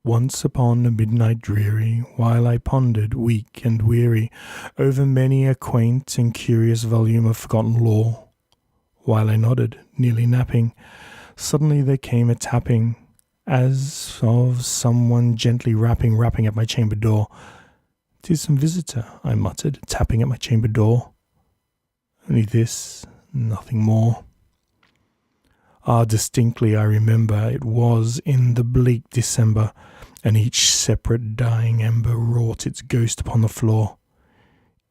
Once upon a midnight dreary, while I pondered, weak and weary, over many a quaint and curious volume of forgotten lore, while I nodded, nearly napping, suddenly there came a tapping, as of someone gently rapping at my chamber door. "'Tis some visitor," I muttered, tapping at my chamber door. Only this, nothing more. Distinctly I remember it was in the bleak December, and each separate dying ember wrought its ghost upon the floor.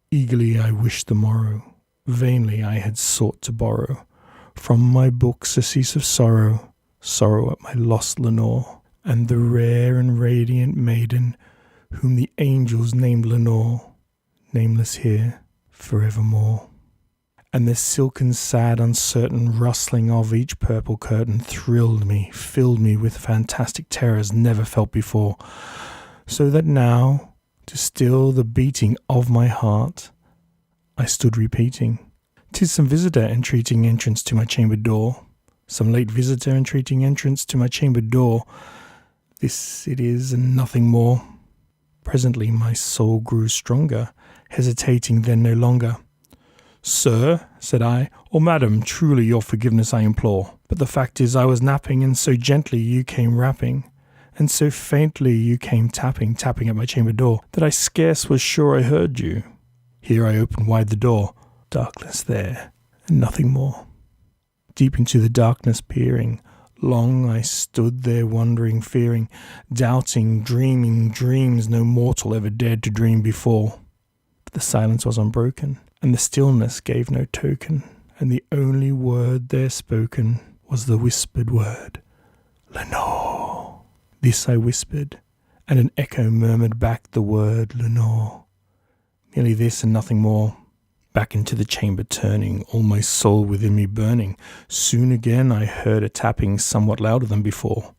Eagerly I wished the morrow, vainly I had sought to borrow from my books a cease of sorrow, sorrow at my lost Lenore, and the rare and radiant maiden whom the angels named Lenore, nameless here forevermore. And the silken, sad, uncertain rustling of each purple curtain thrilled me, filled me with fantastic terrors never felt before, so that now, to still the beating of my heart, I stood repeating, "'Tis some visitor entreating entrance to my chamber door, some late visitor entreating entrance to my chamber door. This it is, and nothing more." Presently my soul grew stronger, hesitating then no longer. "Sir," said I, "or madam, truly your forgiveness I implore. But the fact is I was napping, and so gently you came rapping, and so faintly you came tapping at my chamber door, that I scarce was sure I heard you." Here I opened wide the door. Darkness there, and nothing more. Deep into the darkness peering, long I stood there wondering, fearing, doubting, dreaming dreams no mortal ever dared to dream before. But the silence was unbroken, and the stillness gave no token, and the only word there spoken was the whispered word, "Lenore." This I whispered, and an echo murmured back the word Lenore. Merely this and nothing more. Back into the chamber turning, all my soul within me burning, soon again I heard a tapping somewhat louder than before.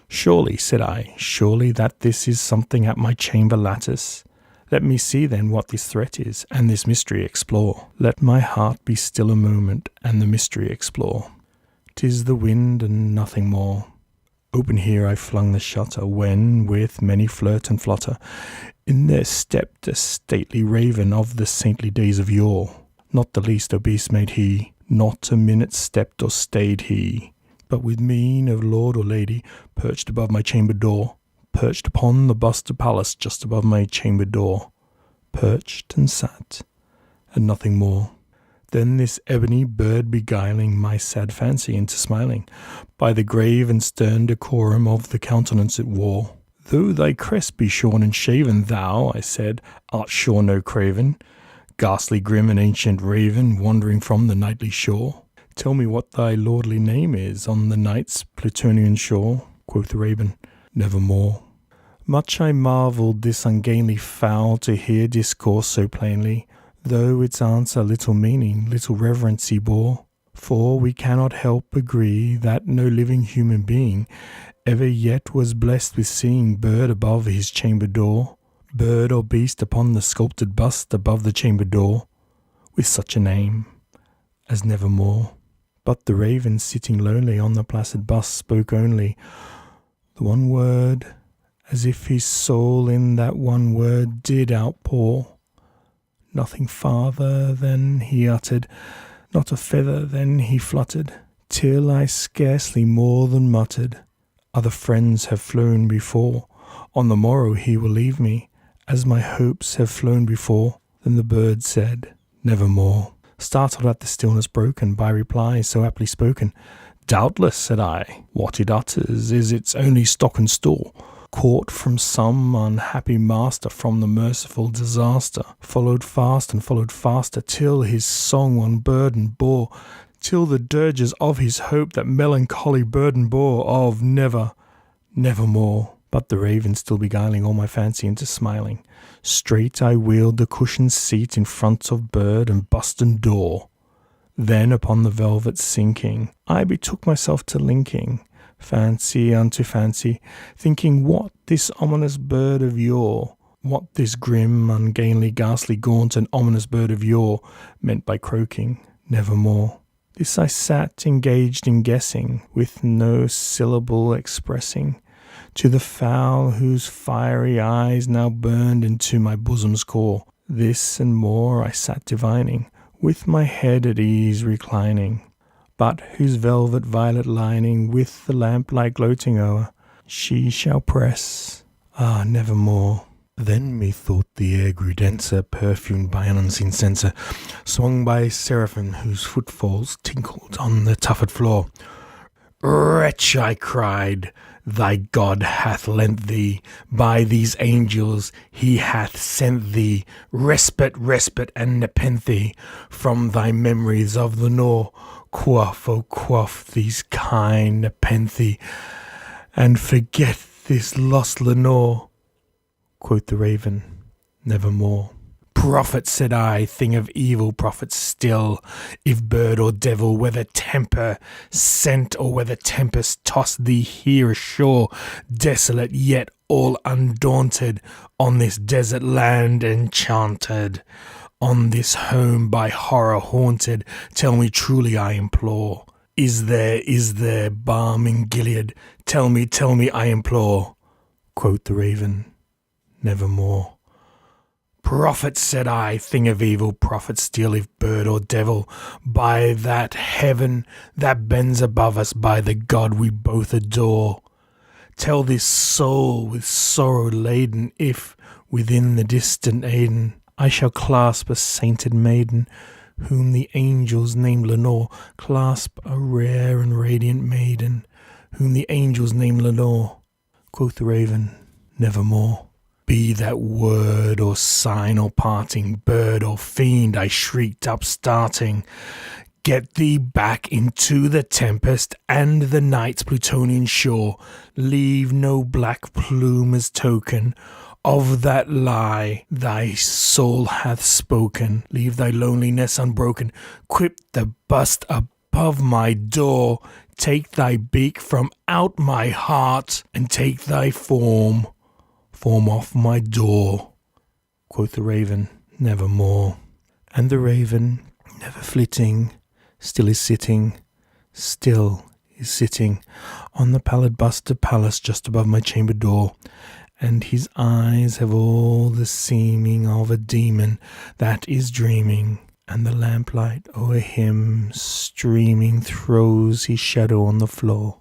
"Surely," said I, "surely that this is something at my chamber lattice. Let me see then what this threat is, and this mystery explore. Let my heart be still a moment, and the mystery explore. 'Tis the wind and nothing more." Open here I flung the shutter, when, with many flirt and flutter, in there stepped a stately raven of the saintly days of yore. Not the least obese made he, not a minute stepped or stayed he, but with mien of lord or lady, perched above my chamber door, perched upon the bust of Pallas just above my chamber door, perched and sat, and nothing more. Then this ebony bird beguiling my sad fancy into smiling, by the grave and stern decorum of the countenance it wore. "Though thy crest be shorn and shaven, thou," I said, "art sure no craven, ghastly grim and ancient raven, wandering from the nightly shore. Tell me what thy lordly name is on the night's Plutonian shore." Quoth the raven, "Nevermore." Much I marvelled this ungainly fowl to hear discourse so plainly, though its answer little meaning, little reverence he bore. For we cannot help agree that no living human being ever yet was blessed with seeing bird above his chamber door, bird or beast upon the sculptured bust above the chamber door, with such a name as Nevermore. But the raven sitting lonely on the placid bust spoke only the one word, as if his soul in that one word did outpour. Nothing farther than he uttered, not a feather then he fluttered, till I scarcely more than muttered, "Other friends have flown before, on the morrow he will leave me, as my hopes have flown before." Then the bird said, "Nevermore," startled at the stillness broken by reply so aptly spoken. "Doubtless," said I, "what it utters is its only stock and store, caught from some unhappy master from the merciful disaster, followed fast and followed faster, till his song one burden bore, till the dirges of his hope that melancholy burden bore of nevermore." But the raven still beguiling all my fancy into smiling, straight I wheeled the cushioned seat in front of bird and bust and door. Then upon the velvet sinking, I betook myself to linking fancy unto fancy, thinking what this ominous bird of yore, what this grim, ungainly, ghastly, gaunt, and ominous bird of yore meant by croaking "Nevermore." This I sat engaged in guessing, with no syllable expressing, to the fowl whose fiery eyes now burned into my bosom's core. This and more I sat divining, with my head at ease reclining, but whose velvet violet lining, with the lamplight gloating o'er, she shall press, ah, nevermore. Then methought the air grew denser, perfumed by an unseen censer, swung by seraphim whose footfalls tinkled on the tuffed floor. Wretch, I cried, thy God hath lent thee, by these angels he hath sent thee, respite, and nepenthe, from thy memories of the Nore. Quaff, oh quaff these kind nepenthe, and forget this lost Lenore. Quoth the raven, nevermore. Prophet, said I, thing of evil, prophet still, if bird or devil, whether temper sent or whether tempest tossed thee here ashore, desolate yet all undaunted, on this desert land enchanted, on this home by horror haunted, tell me truly, I implore, is there balm in Gilead? Tell me, I implore. Quoth the raven, nevermore. Prophet, said I, thing of evil, prophet still, if bird or devil, by that heaven that bends above us, by the God we both adore, tell this soul with sorrow laden, if within the distant Aden I shall clasp a sainted maiden, whom the angels name Lenore, clasp a rare and radiant maiden, whom the angels name Lenore. Quoth the raven, nevermore. Be that word or sign or parting, bird or fiend, I shrieked up starting, get thee back into the tempest and the night's Plutonian shore. Leave no black plume as token of that lie thy soul hath spoken. Leave thy loneliness unbroken. Quit the bust above my door. Take thy beak from out my heart, and take thy form off my door. Quoth the raven, nevermore. And the raven, never flitting, still is sitting on the pallid bust of Pallas just above my chamber door, and his eyes have all the seeming of a demon that is dreaming, and the lamplight o'er him streaming throws his shadow on the floor.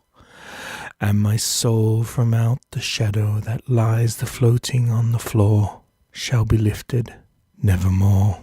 And my soul from out the shadow that lies the floating on the floor shall be lifted nevermore.